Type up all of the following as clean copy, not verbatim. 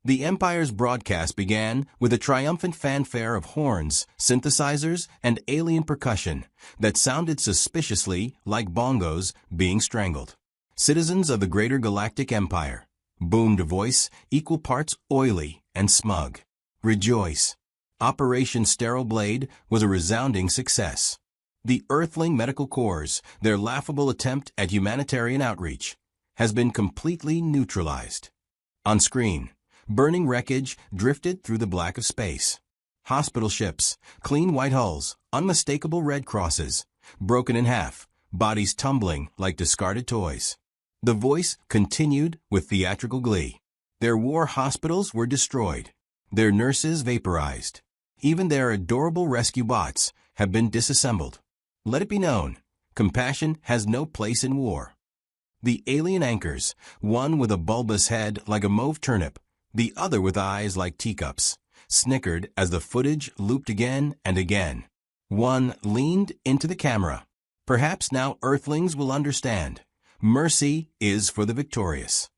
The Empire's broadcast began with a triumphant fanfare of horns, synthesizers, and alien percussion that sounded suspiciously like bongos being strangled. Citizens of the greater Galactic Empire, boomed a voice equal parts oily and smug. Rejoice. Operation Sterile Blade was a resounding success. The Earthling Medical Corps, their laughable attempt at humanitarian outreach, has been completely neutralized. On screen, burning wreckage drifted through the black of space. Hospital ships, clean white hulls, unmistakable red crosses, broken in half, bodies tumbling like discarded toys. The voice continued with theatrical glee. Their war hospitals were destroyed. Their nurses vaporized. Even their adorable rescue bots have been disassembled. Let it be known, compassion has no place in war. The alien anchors, one with a bulbous head like a mauve turnip, the other with eyes like teacups, snickered as the footage looped again and again. One leaned into the camera. Perhaps now Earthlings will understand. Mercy is for the victorious.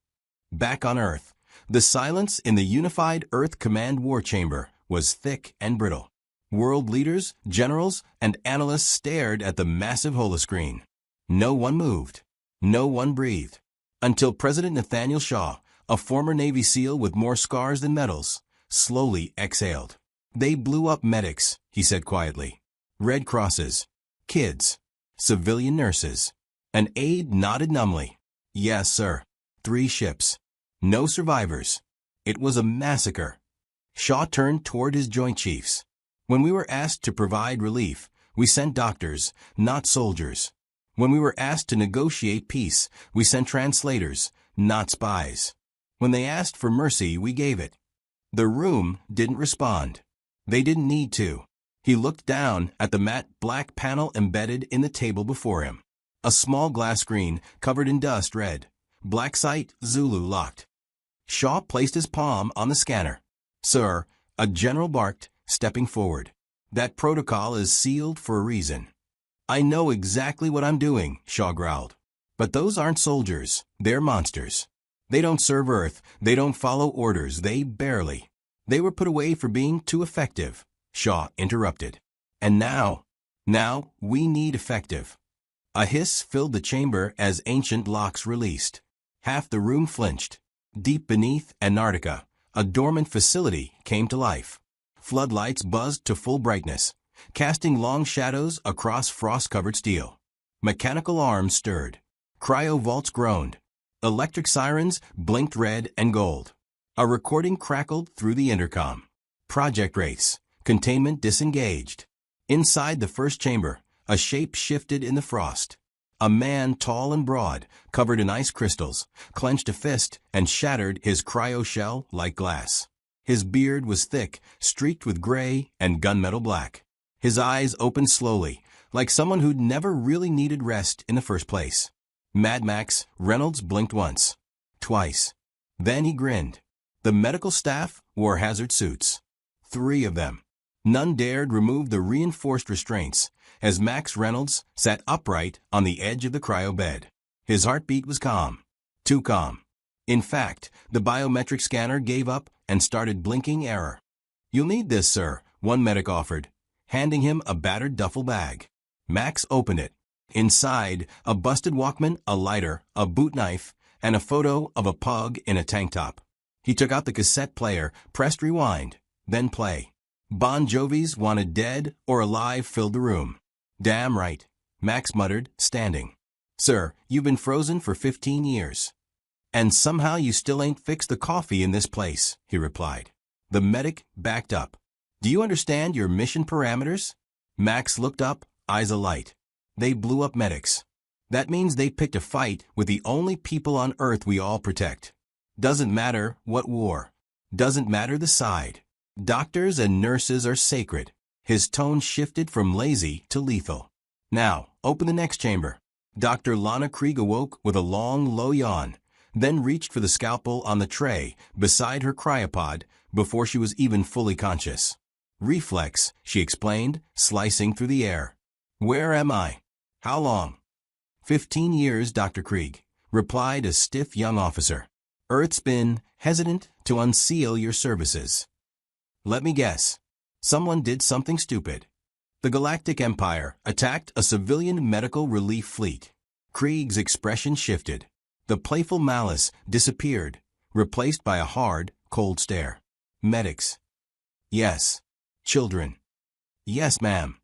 Back on Earth, the silence in the unified Earth Command War Chamber was thick and brittle. World leaders, generals, and analysts stared at the massive holoscreen. No one moved. No one breathed. Until President Nathaniel Shaw, a former Navy SEAL with more scars than medals, slowly exhaled. They blew up medics, he said quietly. Red Crosses. Kids. Civilian nurses. An aide nodded numbly. Yes, sir. 3 ships. No survivors. It was a massacre. Shaw turned toward his Joint Chiefs. When we were asked to provide relief, we sent doctors, not soldiers. When we were asked to negotiate peace, we sent translators, not spies. When they asked for mercy, we gave it. The room didn't respond. They didn't need to. He looked down at the matte black panel embedded in the table before him. A small glass screen covered in dust read, Black Site Zulu locked. Shaw placed his palm on the scanner. Sir, a general barked, stepping forward. That protocol is sealed for a reason. I know exactly what I'm doing, Shaw growled. But those aren't soldiers. They're monsters. They don't serve Earth. They don't follow orders. They barely. They were put away for being too effective. Shaw interrupted. And now we need effective. A hiss filled the chamber as ancient locks released. Half the room flinched. Deep beneath Antarctica, a dormant facility came to life. Floodlights buzzed to full brightness, casting long shadows across frost-covered steel. Mechanical arms stirred. Cryo vaults groaned. Electric sirens blinked red and gold. A recording crackled through the intercom. Project race. Containment disengaged. Inside the first chamber, a shape shifted in the frost. A man tall and broad, covered in ice crystals, clenched a fist and shattered his cryo shell like glass. His beard was thick, streaked with gray and gunmetal black. His eyes opened slowly, like someone who'd never really needed rest in the first place. Mad Max Reynolds blinked once, twice. Then he grinned. The medical staff wore hazard suits. 3 of them. None dared remove the reinforced restraints as Max Reynolds sat upright on the edge of the cryo bed. His heartbeat was calm. Too calm. In fact, the biometric scanner gave up and started blinking error. You'll need this, sir, one medic offered, handing him a battered duffel bag. Max opened it. Inside, a busted Walkman, a lighter, a boot knife, and a photo of a pug in a tank top. He took out the cassette player, pressed rewind, then play. Bon Jovi's Wanted Dead or Alive filled the room. Damn right, Max muttered, standing. Sir, you've been frozen for 15 years. And somehow you still ain't fixed the coffee in this place, he replied. The medic backed up. Do you understand your mission parameters? Max looked up, eyes alight. They blew up medics. That means they picked a fight with the only people on Earth we all protect. Doesn't matter what war. Doesn't matter the side. Doctors and nurses are sacred. His tone shifted from lazy to lethal. Now, open the next chamber. Dr. Lana Krieg awoke with a long, low yawn, then reached for the scalpel on the tray beside her cryopod before she was even fully conscious. Reflex, she explained, slicing through the air. Where am I? How long? 15 years, Dr. Krieg, replied a stiff young officer. Earth's been hesitant to unseal your services. Let me guess. Someone did something stupid. The Galactic Empire attacked a civilian medical relief fleet. Krieg's expression shifted. The playful malice disappeared, replaced by a hard, cold stare. Medics. Yes. Children. Yes, ma'am.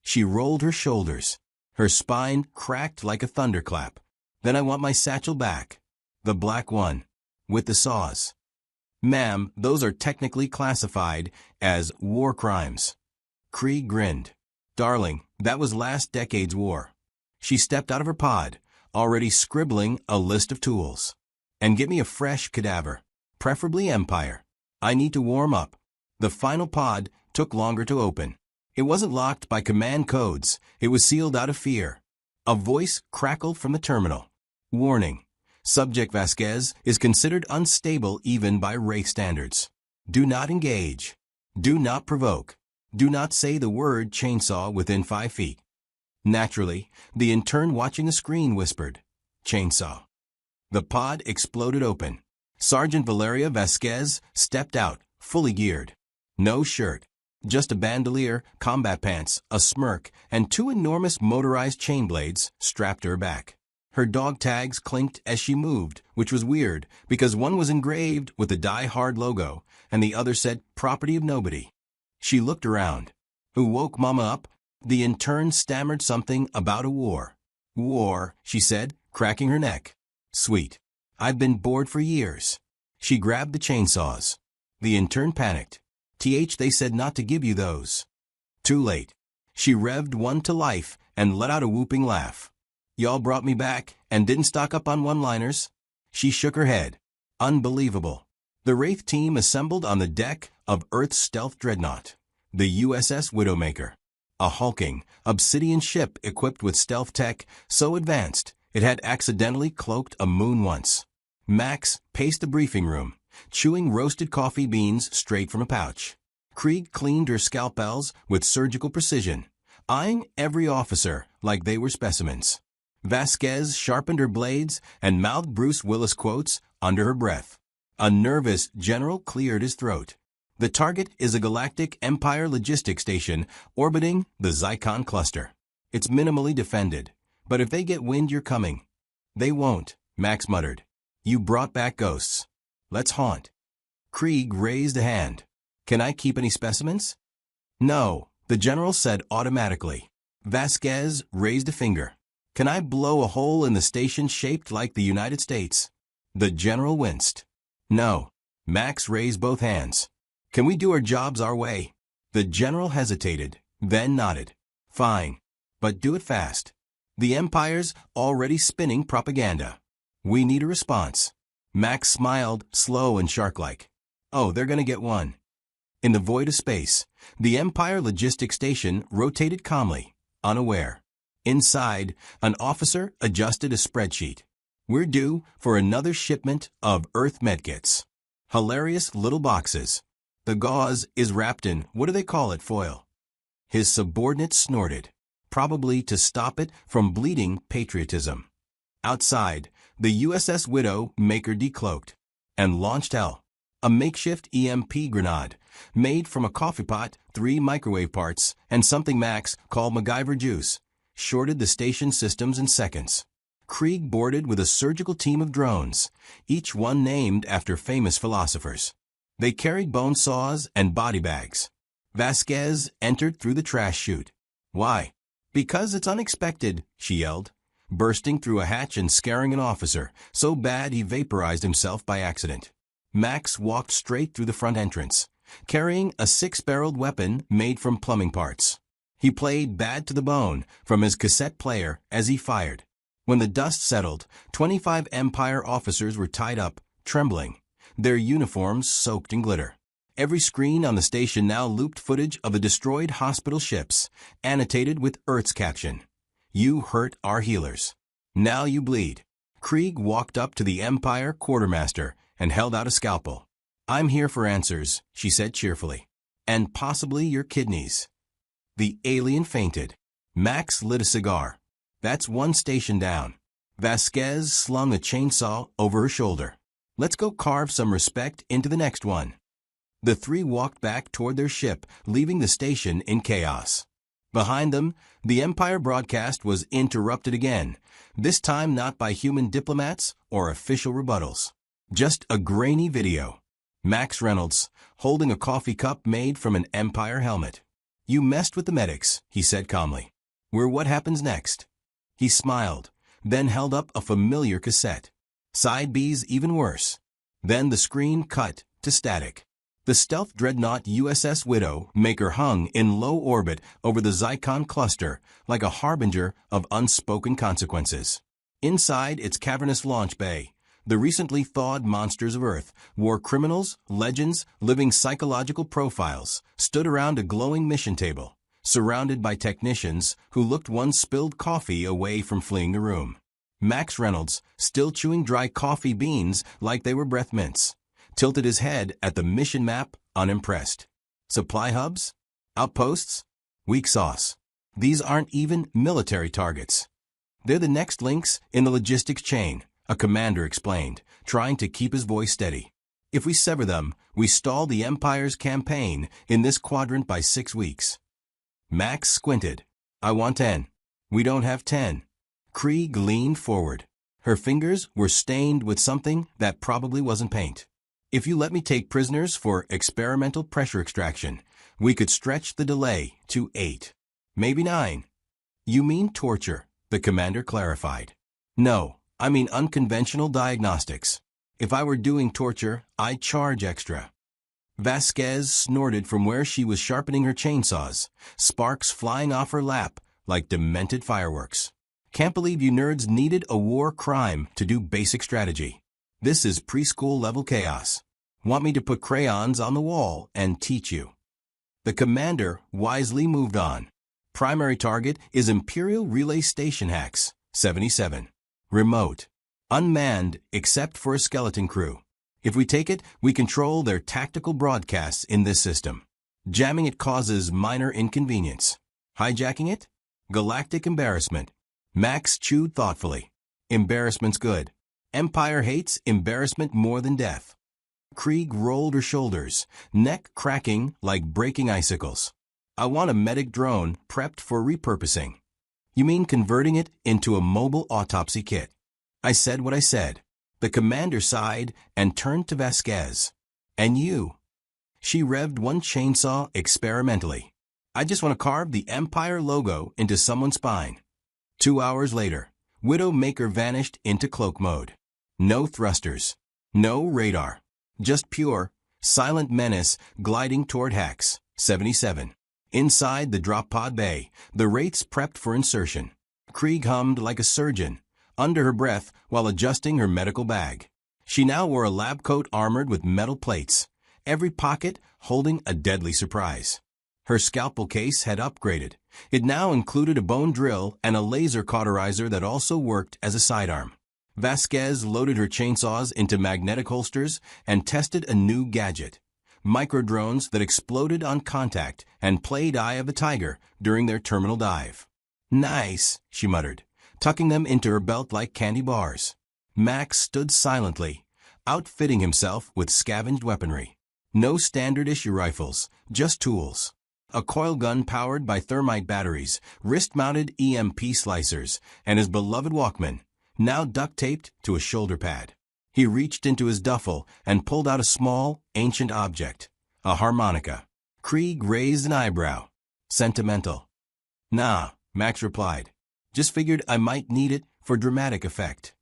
She rolled her shoulders. Her spine cracked like a thunderclap. Then I want my satchel back. The black one. With the saws. Ma'am, those are technically classified as war crimes. Krieg grinned. Darling, that was last decade's war. She stepped out of her pod, already scribbling a list of tools. And get me a fresh cadaver, preferably Empire. I need to warm up. The final pod took longer to open. It wasn't locked by command codes. It was sealed out of fear. A voice crackled from the terminal. Warning. Subject Vasquez is considered unstable even by Wraith standards. Do not engage. Do not provoke. Do not say the word chainsaw within 5 feet. Naturally, the intern watching the screen whispered, chainsaw. The pod exploded open. Sergeant Valeria Vasquez stepped out, fully geared. No shirt. Just a bandolier, combat pants, a smirk, and 2 enormous motorized chain blades strapped to her back. Her dog tags clinked as she moved, which was weird, because one was engraved with the Die Hard logo, and the other said, property of nobody. She looked around. Who woke Mama up? The intern stammered something about a war. War, she said, cracking her neck. Sweet. I've been bored for years. She grabbed the chainsaws. The intern panicked. They said not to give you those. Too late. She revved one to life and let out a whooping laugh. Y'all brought me back and didn't stock up on one-liners? She shook her head. Unbelievable. The Wraith team assembled on the deck of Earth's stealth dreadnought, the USS Widowmaker. A hulking, obsidian ship equipped with stealth tech so advanced it had accidentally cloaked a moon once. Max paced the briefing room, chewing roasted coffee beans straight from a pouch. Krieg cleaned her scalpels with surgical precision, eyeing every officer like they were specimens. Vasquez sharpened her blades and mouthed Bruce Willis quotes under her breath. A nervous general cleared his throat. The target is a Galactic Empire logistics station orbiting the Zycon cluster. It's minimally defended, but if they get wind you're coming. They won't, Max muttered. You brought back ghosts. Let's haunt. Krieg raised a hand. Can I keep any specimens? No, the general said automatically. Vasquez raised a finger. Can I blow a hole in the station shaped like the United States? The general winced. No. Max raised both hands. Can we do our jobs our way? The general hesitated, then nodded. Fine. But do it fast. The Empire's already spinning propaganda. We need a response. Max smiled, slow and shark-like. Oh, they're gonna get one. In the void of space, the Empire logistics station rotated calmly, unaware. Inside, an officer adjusted a spreadsheet. We're due for another shipment of Earth medkits. Hilarious little boxes. The gauze is wrapped in, what do they call it, foil? His subordinate snorted, probably to stop it from bleeding patriotism. Outside, the USS Widowmaker decloaked and launched hell. A makeshift EMP grenade, made from a coffee pot, 3 microwave parts, and something Max called MacGyver juice, shorted the station systems in seconds. Krieg boarded with a surgical team of drones, each one named after famous philosophers. They carried bone saws and body bags. Vasquez entered through the trash chute. Why? Because it's unexpected, she yelled, bursting through a hatch and scaring an officer, so bad he vaporized himself by accident. Max walked straight through the front entrance, carrying a 6-barreled weapon made from plumbing parts. He played bad to the bone from his cassette player as he fired. When the dust settled, 25 Empire officers were tied up, trembling, their uniforms soaked in glitter. Every screen on the station now looped footage of the destroyed hospital ships, annotated with Earth's caption. You hurt our healers. Now you bleed. Krieg walked up to the Empire quartermaster and held out a scalpel. I'm here for answers, she said cheerfully. And possibly your kidneys. The alien fainted. Max lit a cigar. That's one station down. Vasquez slung a chainsaw over her shoulder. Let's go carve some respect into the next one. The three walked back toward their ship, leaving the station in chaos. Behind them, the Empire broadcast was interrupted again, this time not by human diplomats or official rebuttals. Just a grainy video. Max Reynolds, holding a coffee cup made from an Empire helmet. "You messed with the medics," he said calmly. "We're what happens next." He smiled, then held up a familiar cassette. Side B's even worse. Then the screen cut to static. The stealth dreadnought USS Widowmaker hung in low orbit over the Zyklon cluster like a harbinger of unspoken consequences. Inside its cavernous launch bay, the recently thawed monsters of Earth, war criminals, legends, living psychological profiles, stood around a glowing mission table, surrounded by technicians who looked one spilled coffee away from fleeing the room. Max Reynolds, still chewing dry coffee beans like they were breath mints, tilted his head at the mission map, unimpressed. Supply hubs? Outposts? Weak sauce. These aren't even military targets. They're the next links in the logistics chain, a commander explained, trying to keep his voice steady. If we sever them, we stall the Empire's campaign in this quadrant by 6 weeks. Max squinted. "I want 10. We don't have 10. Krieg leaned forward. Her fingers were stained with something that probably wasn't paint. "If you let me take prisoners for experimental pressure extraction, we could stretch the delay to 8. Maybe 9. "You mean torture," the commander clarified. "No, I mean unconventional diagnostics. If I were doing torture, I'd charge extra." Vasquez snorted from where she was sharpening her chainsaws, sparks flying off her lap like demented fireworks. "Can't believe you nerds needed a war crime to do basic strategy. This is preschool-level chaos. Want me to put crayons on the wall and teach you?" The commander wisely moved on. "Primary target is Imperial Relay Station Hacks, 77. Remote. Unmanned except for a skeleton crew. If we take it, we control their tactical broadcasts in this system. Jamming it causes minor inconvenience. Hijacking it? Galactic embarrassment." Max chewed thoughtfully. "Embarrassment's good. Empire hates embarrassment more than death." Krieg rolled her shoulders, neck cracking like breaking icicles. "I want a medic drone prepped for repurposing." "You mean converting it into a mobile autopsy kit?" "I said what I said." The commander sighed and turned to Vasquez. "And you?" She revved one chainsaw experimentally. "I just want to carve the Empire logo into someone's spine." 2 hours later, Widowmaker vanished into cloak mode. No thrusters. No radar. Just pure, silent menace gliding toward Hacks, 77. Inside the drop pod bay, the rates prepped for insertion. Krieg hummed like a surgeon, under her breath while adjusting her medical bag. She now wore a lab coat armored with metal plates, every pocket holding a deadly surprise. Her scalpel case had upgraded. It now included a bone drill and a laser cauterizer that also worked as a sidearm. Vasquez loaded her chainsaws into magnetic holsters and tested a new gadget. Microdrones that exploded on contact and played Eye of the Tiger during their terminal dive. "Nice," she muttered, tucking them into her belt like candy bars. Max stood silently, outfitting himself with scavenged weaponry. No standard issue rifles, just tools. A coil gun powered by thermite batteries, wrist-mounted EMP slicers, and his beloved Walkman, now duct-taped to a shoulder pad. He reached into his duffel and pulled out a small, ancient object, a harmonica. Krieg raised an eyebrow. "Sentimental." "Nah," Max replied. "Just figured I might need it for dramatic effect."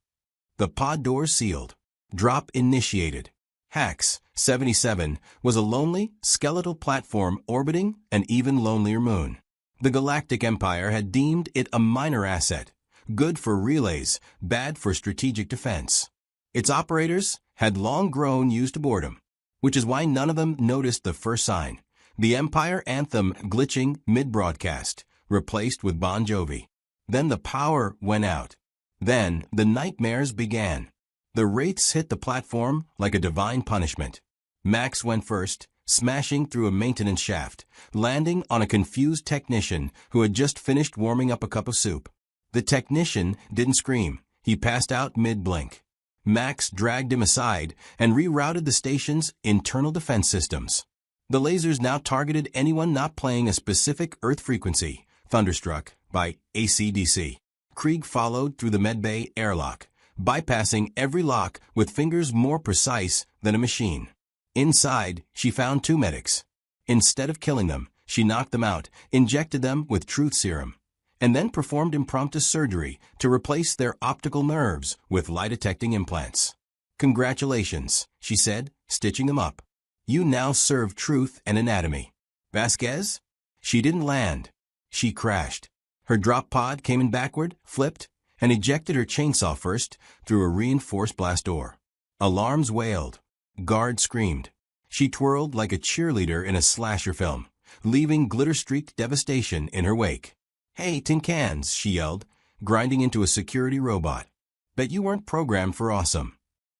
The pod doors sealed. Drop initiated. Hacks, 77, was a lonely, skeletal platform orbiting an even lonelier moon. The Galactic Empire had deemed it a minor asset, good for relays, bad for strategic defense. Its operators had long grown used to boredom, which is why none of them noticed the first sign, the Empire anthem glitching mid-broadcast, replaced with Bon Jovi. Then the power went out. Then the nightmares began. The wraiths hit the platform like a divine punishment. Max went first, smashing through a maintenance shaft, landing on a confused technician who had just finished warming up a cup of soup. The technician didn't scream. He passed out mid-blink. Max dragged him aside and rerouted the station's internal defense systems. The lasers now targeted anyone not playing a specific Earth frequency, Thunderstruck by AC/DC. Krieg followed through the medbay airlock, bypassing every lock with fingers more precise than a machine. Inside, she found two medics. Instead of killing them, she knocked them out, injected them with truth serum, and then performed impromptu surgery to replace their optical nerves with lie-detecting implants. "Congratulations," she said, stitching them up. "You now serve truth and anatomy." "Vasquez?" She didn't land. She crashed. Her drop pod came in backward, flipped, and ejected her chainsaw first through a reinforced blast door. Alarms wailed. Guards screamed. She twirled like a cheerleader in a slasher film, leaving glitter-streaked devastation in her wake. "Hey, tin cans," she yelled, grinding into a security robot. "Bet you weren't programmed for awesome."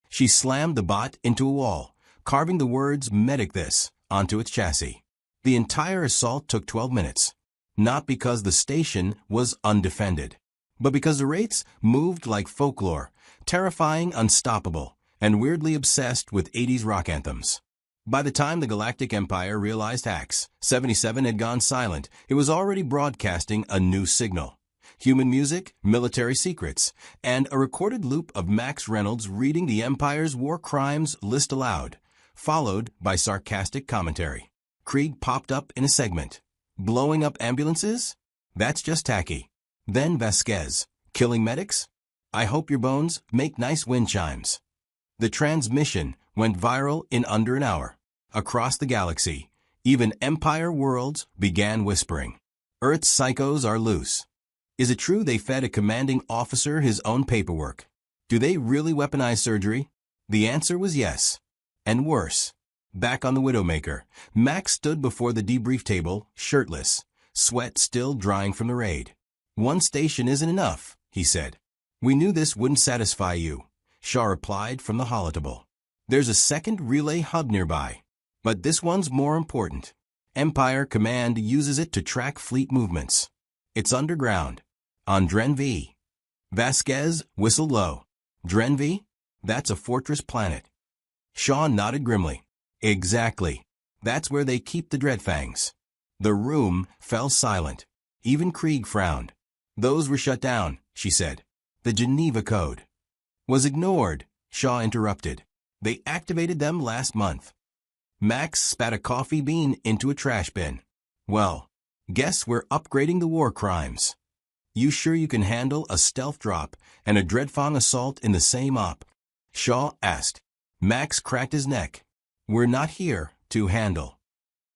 She slammed the bot into a wall, carving the words "medic this" onto its chassis. The entire assault took 12 minutes. Not because the station was undefended, but because the Wraiths moved like folklore, terrifying, unstoppable, and weirdly obsessed with 80s rock anthems. By the time the Galactic Empire realized HAX 77 had gone silent, it was already broadcasting a new signal. Human music, military secrets, and a recorded loop of Max Reynolds reading the Empire's war crimes list aloud, followed by sarcastic commentary. Krieg popped up in a segment. "Blowing up ambulances? That's just tacky." Then Vasquez, "Killing medics? I hope your bones make nice wind chimes." The transmission went viral in under an hour. Across the galaxy, even Empire worlds began whispering. "Earth's psychos are loose." Is it true they fed a commanding officer his own paperwork? Do they really weaponize surgery? The answer was yes. And worse. Back on the Widowmaker, Max stood before the debrief table, shirtless, sweat still drying from the raid. "One station isn't enough," he said. "We knew this wouldn't satisfy you," Shaw replied from the holotable. "There's a second relay hub nearby, but this one's more important. Empire Command uses it to track fleet movements. It's underground, on Dren V." Vasquez whistled low. "Dren V? That's a fortress planet." Shaw nodded grimly. "Exactly. That's where they keep the Dreadfangs." The room fell silent. Even Krieg frowned. "Those were shut down," she said. "The Geneva Code." "Was ignored," Shaw interrupted. "They activated them last month." Max spat a coffee bean into a trash bin. "Well, guess we're upgrading the war crimes." "You sure you can handle a stealth drop and a Dreadfang assault in the same op?" Shaw asked. Max cracked his neck. "We're not here to handle.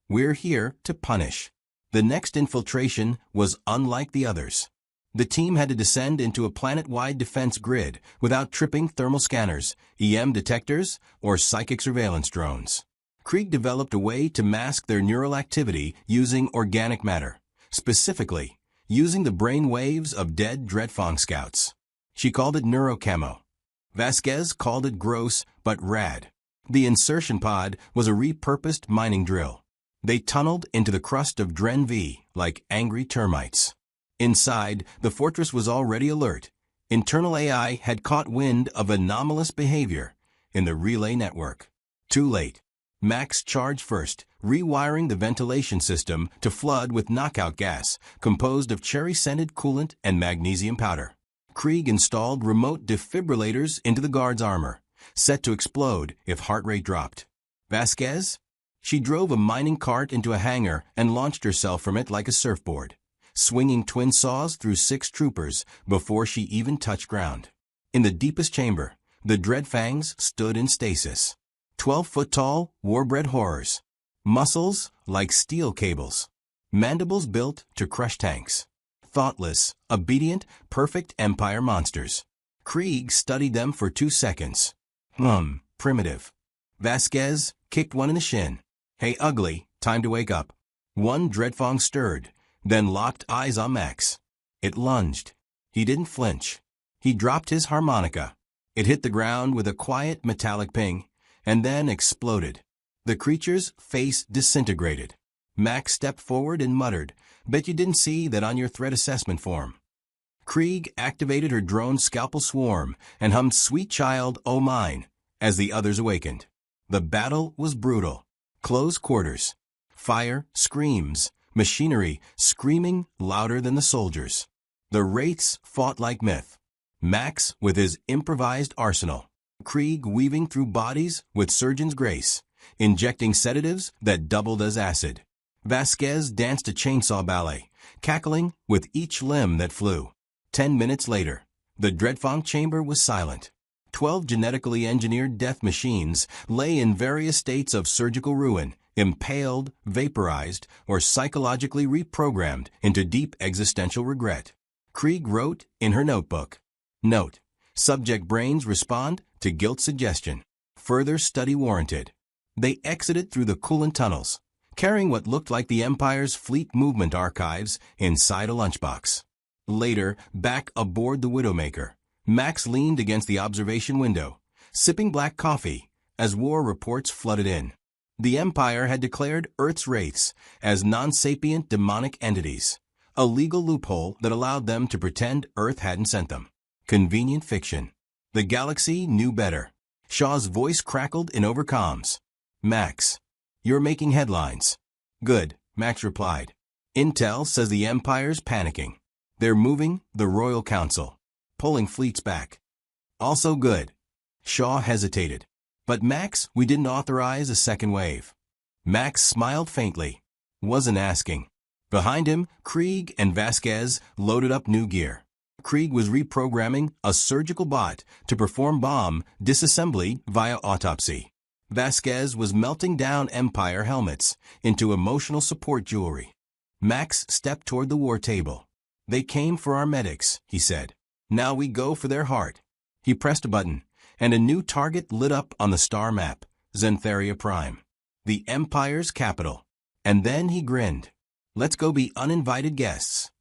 We're here to punish." The next infiltration was unlike the others. The team had to descend into a planet-wide defense grid without tripping thermal scanners, EM detectors, or psychic surveillance drones. Krieg developed a way to mask their neural activity using organic matter, specifically using the brain waves of dead Dreadfang scouts. She called it neurocamo. Vasquez called it gross but rad. The insertion pod was a repurposed mining drill. They tunneled into the crust of Dren V like angry termites. Inside, the fortress was already alert. Internal AI had caught wind of anomalous behavior in the relay network. Too late. Max charged first, rewiring the ventilation system to flood with knockout gas composed of cherry-scented coolant and magnesium powder. Krieg installed remote defibrillators into the guard's armor, set to explode if heart rate dropped. Vasquez? She drove a mining cart into a hangar and launched herself from it like a surfboard, swinging twin saws through 6 troopers before she even touched ground. In the deepest chamber, the Dreadfangs stood in stasis. 12-foot-tall, war-bred horrors. Muscles like steel cables. Mandibles built to crush tanks. Thoughtless, obedient, perfect Empire monsters. Krieg studied them for 2 seconds. Primitive. Vasquez kicked one in the shin. "Hey, ugly, time to wake up." One Dreadfang stirred, then locked eyes on Max. It lunged. He didn't flinch. He dropped his harmonica. It hit the ground with a quiet metallic ping, and then exploded. The creature's face disintegrated. Max stepped forward and muttered, "Bet you didn't see that on your threat assessment form." Krieg activated her drone Scalpel Swarm and hummed Sweet Child, Oh Mine, as the others awakened. The battle was brutal. Close quarters. Fire, screams, machinery screaming louder than the soldiers. The Wraiths fought like myth. Max with his improvised arsenal. Krieg weaving through bodies with surgeon's grace, injecting sedatives that doubled as acid. Vasquez danced a chainsaw ballet, cackling with each limb that flew. 10 minutes later, the Dreadfang chamber was silent. 12 genetically engineered death machines lay in various states of surgical ruin, impaled, vaporized, or psychologically reprogrammed into deep existential regret. Krieg wrote in her notebook, Note: subject brains respond to guilt suggestion. Further study warranted. They exited through the coolant tunnels, carrying what looked like the Empire's fleet movement archives inside a lunchbox. Later, back aboard the Widowmaker, Max leaned against the observation window, sipping black coffee as war reports flooded in. The Empire had declared Earth's Wraiths as non-sapient demonic entities, a legal loophole that allowed them to pretend Earth hadn't sent them. Convenient fiction. The galaxy knew better. Shaw's voice crackled in overcoms. Max, you're making headlines. Good, Max replied. Intel says the Empire's panicking. They're moving the Royal Council, pulling fleets back. Also good. Shaw hesitated. But Max, we didn't authorize a second wave. Max smiled faintly. Wasn't asking. Behind him, Krieg and Vasquez loaded up new gear. Krieg was reprogramming a surgical bot to perform bomb disassembly via autopsy. Vasquez was melting down Empire helmets into emotional support jewelry. Max stepped toward the war table. They came for our medics, he said. Now we go for their heart. He pressed a button, and a new target lit up on the star map, Xantheria Prime, the Empire's capital. And then he grinned. Let's go be uninvited guests.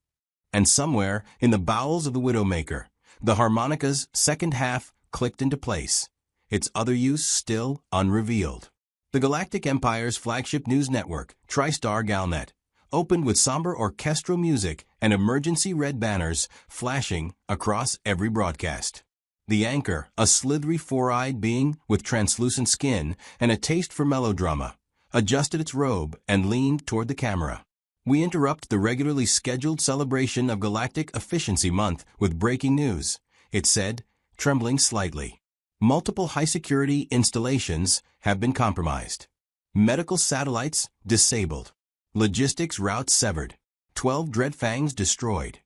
And somewhere in the bowels of the Widowmaker, the harmonica's second half clicked into place, its other use still unrevealed. The Galactic Empire's flagship news network, TriStar Galnet, opened with somber orchestral music and emergency red banners flashing across every broadcast. The anchor, a slithery four-eyed being with translucent skin and a taste for melodrama, adjusted its robe and leaned toward the camera. We interrupt the regularly scheduled celebration of Galactic Efficiency Month with breaking news, it said, trembling slightly. Multiple high-security installations have been compromised. Medical satellites disabled. Logistics routes severed. 12 Dreadfangs destroyed.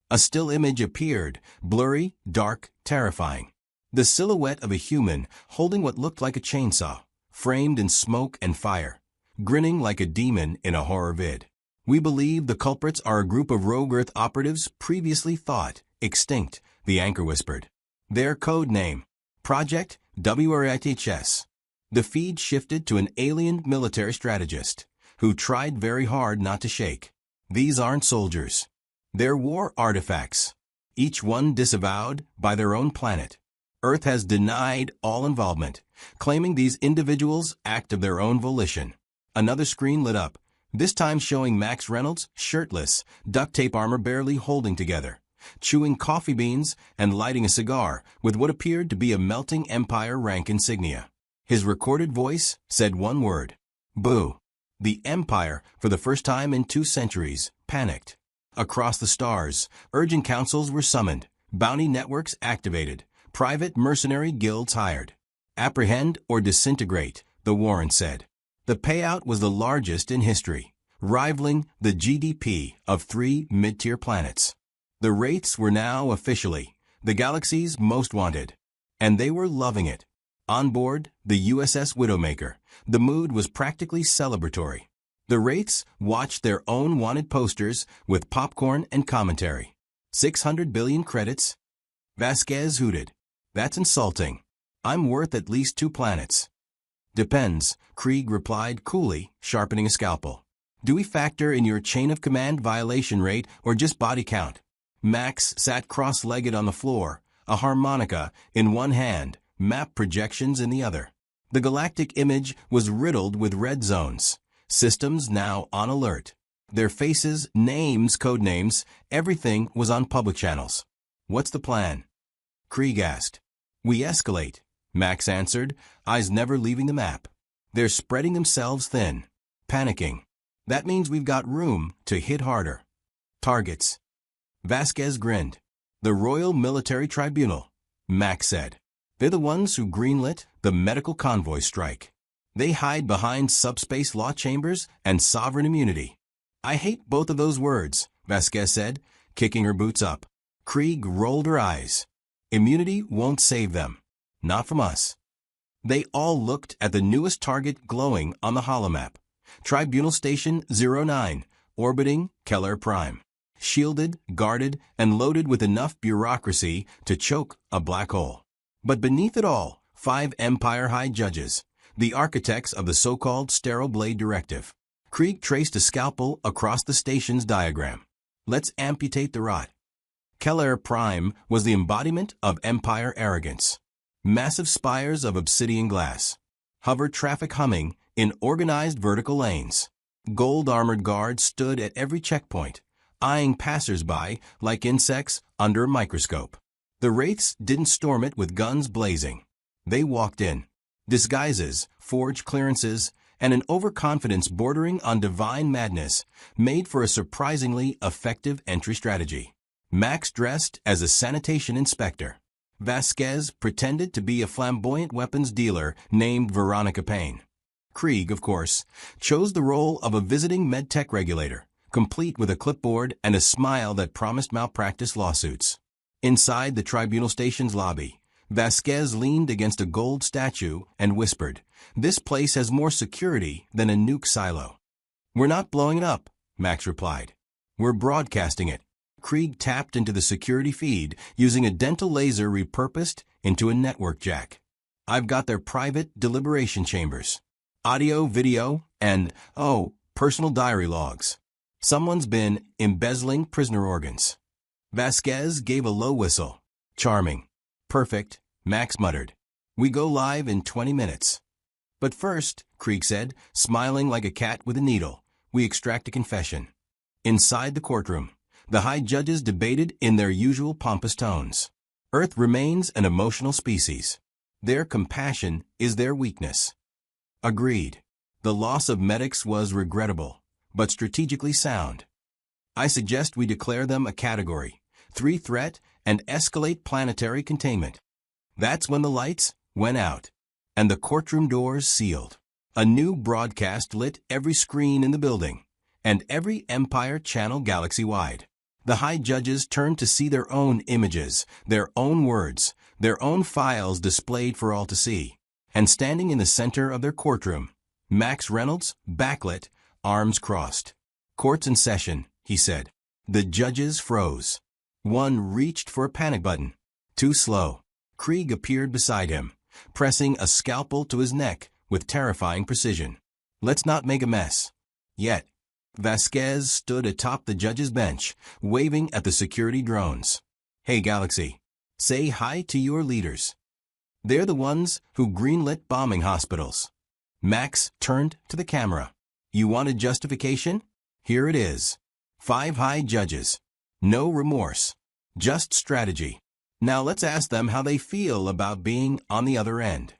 A still image appeared, blurry, dark, terrifying. The silhouette of a human holding what looked like a chainsaw, framed in smoke and fire, grinning like a demon in a horror vid. We believe the culprits are a group of rogue Earth operatives previously thought extinct, the anchor whispered. Their code name, Project WRITHS. The feed shifted to an alien military strategist, who tried very hard not to shake. These aren't soldiers. They're war artifacts, each one disavowed by their own planet. Earth has denied all involvement, claiming these individuals act of their own volition. Another screen lit up, this time showing Max Reynolds shirtless, duct tape armor barely holding together, chewing coffee beans and lighting a cigar with what appeared to be a melting Empire rank insignia. His recorded voice said one word, boo. The Empire, for the first time in 2 centuries, panicked. Across the stars, urgent councils were summoned, bounty networks activated, private mercenary guilds hired. Apprehend or disintegrate, the warrant said. The payout was the largest in history, rivaling the GDP of 3 mid-tier planets. The Wraiths were now officially the galaxy's most wanted, and they were loving it. On board the USS Widowmaker, the mood was practically celebratory. The Wraiths watched their own wanted posters with popcorn and commentary. 600 billion credits? Vasquez hooted. That's insulting. I'm worth at least 2 planets. Depends, Krieg replied coolly, sharpening a scalpel. Do we factor in your chain of command violation rate or just body count? Max sat cross-legged on the floor, a harmonica in one hand, map projections in the other. The galactic image was riddled with red zones, systems now on alert. Their faces, names, codenames, everything was on public channels. What's the plan? Krieg asked. We escalate, Max answered, eyes never leaving the map. They're spreading themselves thin, panicking. That means we've got room to hit harder. Targets. Vasquez grinned. The Royal Military Tribunal, Max said. They're the ones who greenlit the medical convoy strike. They hide behind subspace law chambers and sovereign immunity. I hate both of those words, Vasquez said, kicking her boots up. Krieg rolled her eyes. Immunity won't save them. Not from us. They all looked at the newest target glowing on the holomap. Tribunal Station 09, orbiting Keller Prime. Shielded, guarded, and loaded with enough bureaucracy to choke a black hole. But beneath it all, 5 Empire High Judges, the architects of the so-called Sterile Blade Directive. Krieg traced a scalpel across the station's diagram. Let's amputate the rot. Keller Prime was the embodiment of Empire arrogance. Massive spires of obsidian glass. Hover traffic humming in organized vertical lanes. Gold-armored guards stood at every checkpoint, eyeing passers-by like insects under a microscope. The Wraiths didn't storm it with guns blazing. They walked in. Disguises, forged clearances, and an overconfidence bordering on divine madness made for a surprisingly effective entry strategy. Max dressed as a sanitation inspector. Vasquez pretended to be a flamboyant weapons dealer named Veronica Payne. Krieg, of course, chose the role of a visiting medtech regulator, complete with a clipboard and a smile that promised malpractice lawsuits. Inside the tribunal station's lobby, Vasquez leaned against a gold statue and whispered, "This place has more security than a nuke silo." "We're not blowing it up," Max replied. "We're broadcasting it." Krieg tapped into the security feed using a dental laser repurposed into a network jack. "I've got their private deliberation chambers. Audio, video, and, personal diary logs. Someone's been embezzling prisoner organs." Vasquez gave a low whistle. "Charming. Perfect," Max muttered. "We go live in 20 minutes. But first," Krieg said, smiling like a cat with a needle, "we extract a confession." Inside the courtroom, the high judges debated in their usual pompous tones. Earth remains an emotional species. Their compassion is their weakness. Agreed. The loss of medics was regrettable, but strategically sound. I suggest we declare them a Category 3 threat and escalate planetary containment. That's when the lights went out, and the courtroom doors sealed. A new broadcast lit every screen in the building, and every Empire channel galaxy-wide. The high judges turned to see their own images, their own words, their own files displayed for all to see. And standing in the center of their courtroom, Max Reynolds, backlit, arms crossed. "Court's in session," he said. The judges froze. One reached for a panic button. Too slow. Krieg appeared beside him, pressing a scalpel to his neck with terrifying precision. "Let's not make a mess. Yet." Vasquez stood atop the judge's bench, waving at the security drones. "Hey, Galaxy. Say hi to your leaders. They're the ones who greenlit bombing hospitals." Max turned to the camera. "You wanted justification? Here it is. 5 high judges. No remorse. Just strategy. Now let's ask them how they feel about being on the other end."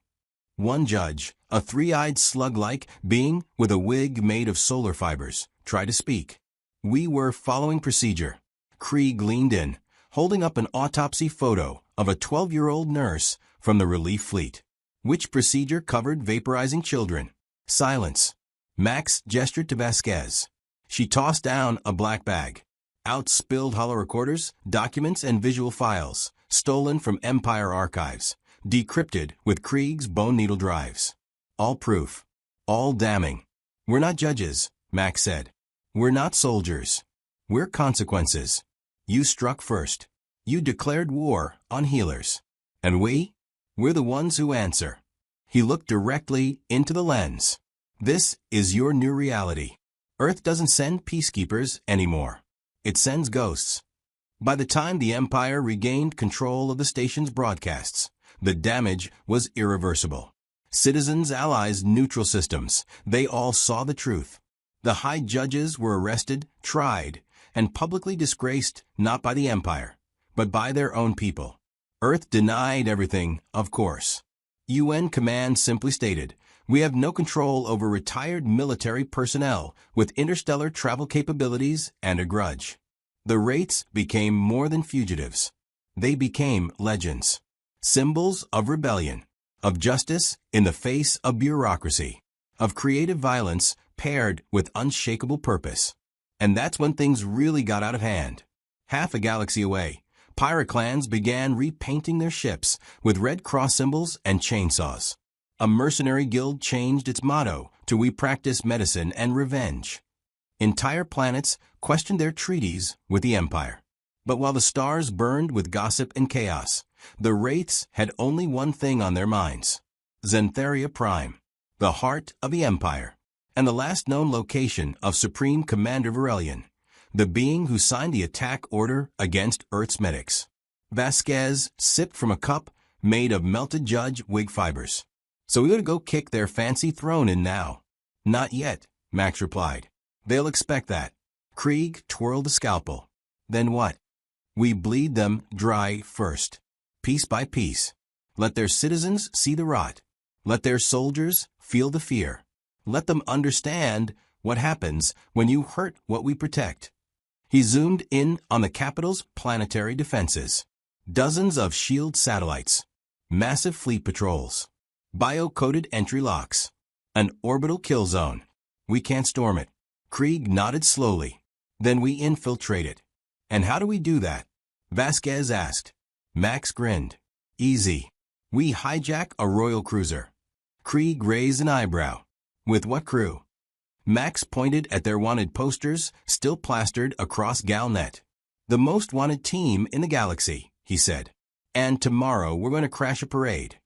One judge, a 3-eyed slug-like being with a wig made of solar fibers, tried to speak. "We were following procedure." Krieg leaned in, holding up an autopsy photo of a 12-year-old nurse from the relief fleet. "Which procedure covered vaporizing children?" Silence. Max gestured to Vasquez. She tossed down a black bag. Out spilled holorecorders, documents, and visual files, stolen from Empire archives, decrypted with Krieg's bone needle drives. All proof. All damning. "We're not judges," Max said. "We're not soldiers. We're consequences. You struck first. You declared war on healers. And we're the ones who answer." He looked directly into the lens. "This is your new reality. Earth doesn't send peacekeepers anymore. It sends ghosts." By the time the Empire regained control of the station's broadcasts, the damage was irreversible. Citizens, allies, neutral systems, they all saw the truth. The high judges were arrested, tried, and publicly disgraced not by the Empire, but by their own people. Earth denied everything, of course. UN Command simply stated, "We have no control over retired military personnel with interstellar travel capabilities and a grudge." The Wraiths became more than fugitives. They became legends. Symbols of rebellion, of justice in the face of bureaucracy, of creative violence paired with unshakable purpose. And that's when things really got out of hand. Half a galaxy away, pirate clans began repainting their ships with red cross symbols and chainsaws. A mercenary guild changed its motto to "We practice medicine and revenge." Entire planets questioned their treaties with the Empire. But while the stars burned with gossip and chaos, the Wraiths had only one thing on their minds: Xantheria Prime, the heart of the Empire, and the last known location of Supreme Commander Virelian, the being who signed the attack order against Earth's medics. Vasquez sipped from a cup made of melted judge wig fibers. "So we gotta go kick their fancy throne in now." "Not yet," Max replied. "They'll expect that." Krieg twirled a scalpel. "Then what?" "We bleed them dry first, piece by piece. Let their citizens see the rot. Let their soldiers feel the fear. Let them understand what happens when you hurt what we protect." He zoomed in on the capital's planetary defenses. Dozens of shield satellites, massive fleet patrols, bio-coded entry locks, an orbital kill zone. "We can't storm it." Krieg nodded slowly. "Then we infiltrate it." "And how do we do that?" Vasquez asked. Max grinned. "Easy. We hijack a royal cruiser." Krieg raised an eyebrow. "With what crew?" Max pointed at their wanted posters still plastered across Galnet. "The most wanted team in the galaxy," he said. "And tomorrow we're going to crash a parade."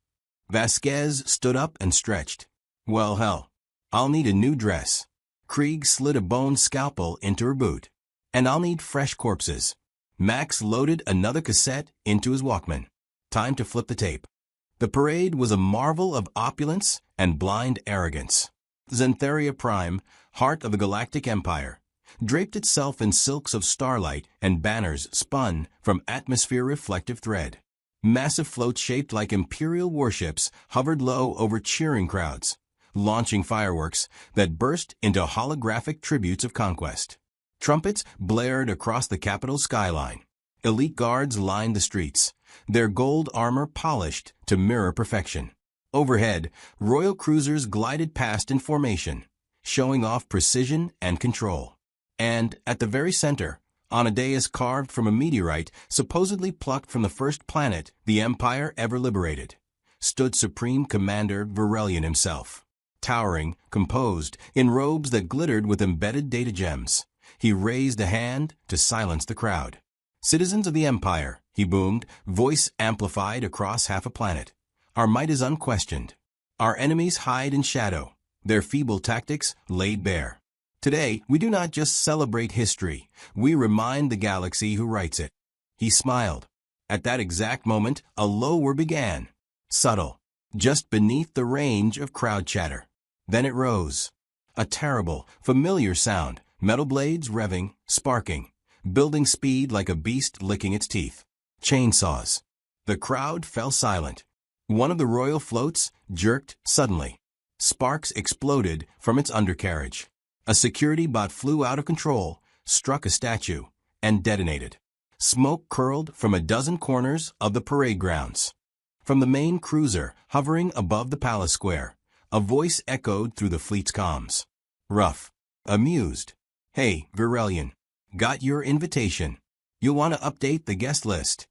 Vasquez stood up and stretched. "Well, hell, I'll need a new dress." Krieg slid a bone scalpel into her boot. "And I'll need fresh corpses." Max loaded another cassette into his Walkman. Time to flip the tape. The parade was a marvel of opulence and blind arrogance. Xantheria Prime, heart of the Galactic Empire, draped itself in silks of starlight and banners spun from atmosphere-reflective thread. Massive floats shaped like imperial warships hovered low over cheering crowds, launching fireworks that burst into holographic tributes of conquest. Trumpets blared across the capital's skyline. Elite guards lined the streets, their gold armor polished to mirror perfection. Overhead, royal cruisers glided past in formation, showing off precision and control. And at the very center, on a dais carved from a meteorite supposedly plucked from the first planet the Empire ever liberated, stood Supreme Commander Virelian himself. Towering, composed, in robes that glittered with embedded data gems, he raised a hand to silence the crowd. "Citizens of the Empire," he boomed, voice amplified across half a planet. "Our might is unquestioned. Our enemies hide in shadow, their feeble tactics laid bare. Today, we do not just celebrate history, we remind the galaxy who writes it." He smiled. At that exact moment, a lower began, subtle, just beneath the range of crowd chatter. Then it rose. A terrible, familiar sound, metal blades revving, sparking, building speed like a beast licking its teeth. Chainsaws. The crowd fell silent. One of the royal floats jerked suddenly. Sparks exploded from its undercarriage. A security bot flew out of control, struck a statue, and detonated. Smoke curled from a dozen corners of the parade grounds. From the main cruiser, hovering above the palace square, a voice echoed through the fleet's comms. Rough. Amused. "Hey, Virelian. Got your invitation. You'll want to update the guest list."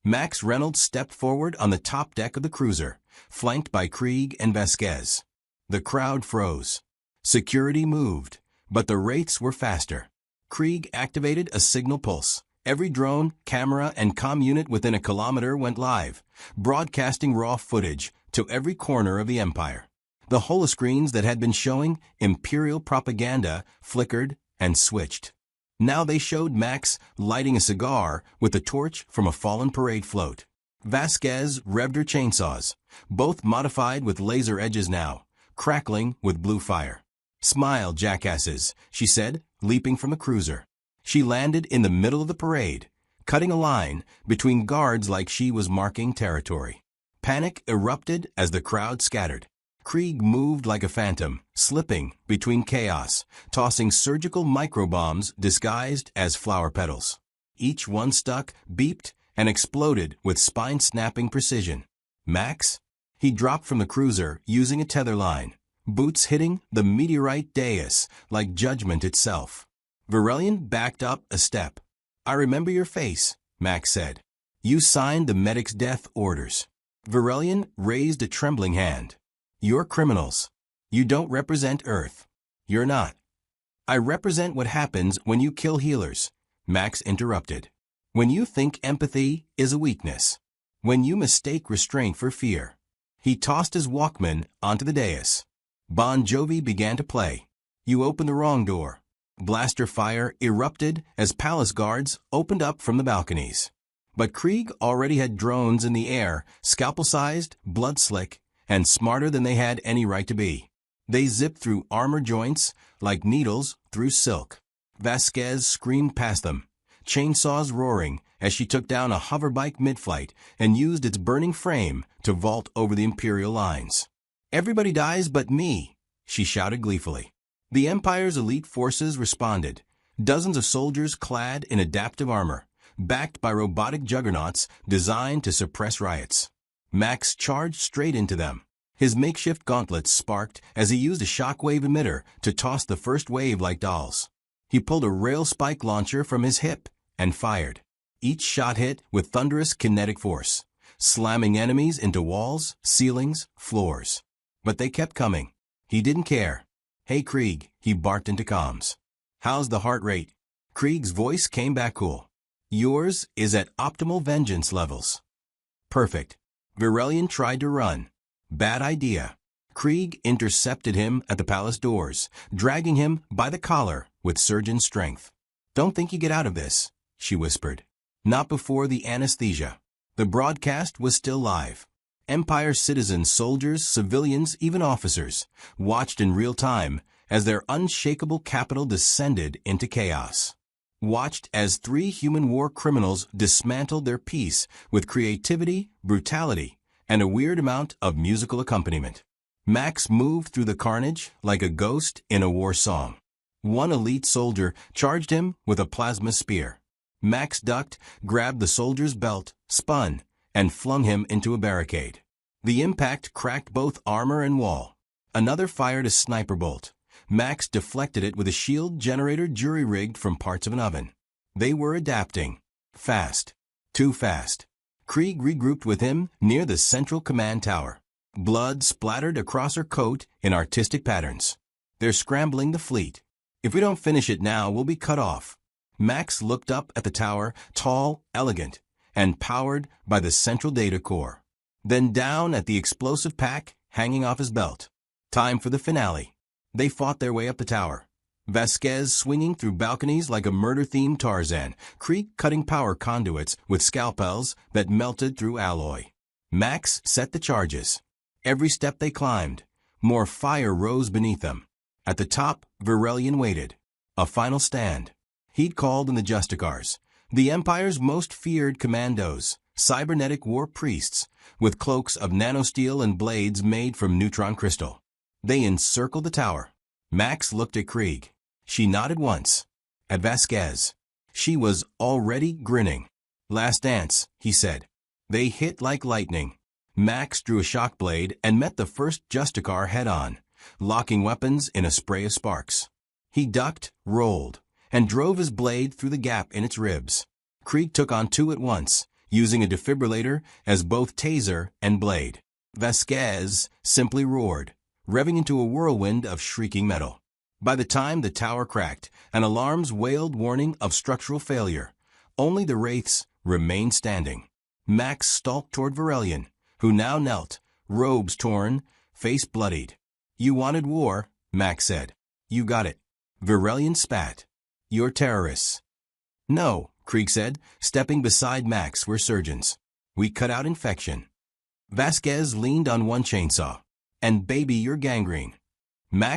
Max Reynolds stepped forward on the top deck of the cruiser, flanked by Krieg and Vasquez. The crowd froze. Security moved, but the Wraiths were faster. Krieg activated a signal pulse. Every drone, camera, and comm unit within a kilometer went live, broadcasting raw footage to every corner of the Empire. The holoscreens that had been showing Imperial propaganda flickered and switched. Now they showed Max lighting a cigar with a torch from a fallen parade float. Vasquez revved her chainsaws, both modified with laser edges now, crackling with blue fire. "Smile, jackasses," she said, leaping from the cruiser. She landed in the middle of the parade, cutting a line between guards like she was marking territory. Panic erupted as the crowd scattered. Krieg moved like a phantom, slipping between chaos, tossing surgical microbombs disguised as flower petals. Each one stuck, beeped, and exploded with spine-snapping precision. Max? He dropped from the cruiser using a tether line, boots hitting the meteorite dais like judgment itself. Varelian backed up a step. "I remember your face," Max said. "You signed the medic's death orders." Varelian raised a trembling hand. "You're criminals. You don't represent Earth. You're not." "I represent what happens when you kill healers," Max interrupted. "When you think empathy is a weakness. When you mistake restraint for fear." He tossed his Walkman onto the dais. Bon Jovi began to play. "You opened the wrong door." Blaster fire erupted as palace guards opened up from the balconies. But Krieg already had drones in the air, scalpel-sized, blood-slick, and smarter than they had any right to be. They zipped through armor joints like needles through silk. Vasquez screamed past them, chainsaws roaring as she took down a hoverbike mid-flight and used its burning frame to vault over the Imperial lines. "Everybody dies but me," she shouted gleefully. The Empire's elite forces responded, dozens of soldiers clad in adaptive armor, backed by robotic juggernauts designed to suppress riots. Max charged straight into them. His makeshift gauntlets sparked as he used a shockwave emitter to toss the first wave like dolls. He pulled a rail spike launcher from his hip and fired. Each shot hit with thunderous kinetic force, slamming enemies into walls, ceilings, floors. But they kept coming. He didn't care. "Hey Krieg," he barked into comms. "How's the heart rate?" Krieg's voice came back cool. "Yours is at optimal vengeance levels." "Perfect." Varelian tried to run. Bad idea. Krieg intercepted him at the palace doors, dragging him by the collar with surgeon strength. "Don't think you get out of this," she whispered. Not before the anesthesia. The broadcast was still live. Empire citizens, soldiers, civilians, even officers, watched in real time as their unshakable capital descended into chaos. Watched as 3 human war criminals dismantled their peace with creativity, brutality, and a weird amount of musical accompaniment. Max moved through the carnage like a ghost in a war song. One elite soldier charged him with a plasma spear. Max ducked, grabbed the soldier's belt, spun, and flung him into a barricade. The impact cracked both armor and wall. Another fired a sniper bolt. Max deflected it with a shield generator jury-rigged from parts of an oven. They were adapting. Fast. Too fast. Krieg regrouped with him near the central command tower. Blood splattered across her coat in artistic patterns. "They're scrambling the fleet. If we don't finish it now, we'll be cut off." Max looked up at the tower, tall, elegant, and powered by the central data core. Then down at the explosive pack hanging off his belt. Time for the finale. They fought their way up the tower. Vasquez swinging through balconies like a murder-themed Tarzan, Krieg cutting power conduits with scalpels that melted through alloy. Max set the charges. Every step they climbed, more fire rose beneath them. At the top, Varelian waited. A final stand. He'd called in the Justicars, the Empire's most feared commandos, cybernetic war priests, with cloaks of nanosteel and blades made from neutron crystal. They encircled the tower. Max looked at Krieg. She nodded once. At Vasquez. She was already grinning. "Last dance," he said. They hit like lightning. Max drew a shock blade and met the first Justicar head-on, locking weapons in a spray of sparks. He ducked, rolled, and drove his blade through the gap in its ribs. Krieg took on 2 at once, using a defibrillator as both taser and blade. Vasquez simply roared, revving into a whirlwind of shrieking metal. By the time the tower cracked and alarms wailed warning of structural failure, only the wraiths remained standing. Max stalked toward Varelian, who now knelt, robes torn, face bloodied. "You wanted war," Max said. "You got it." Varelian spat. "You're terrorists." "No," Krieg said, stepping beside Max. "We're surgeons. We cut out infection." Vasquez leaned on one chainsaw. "And baby, you're gangrene." Max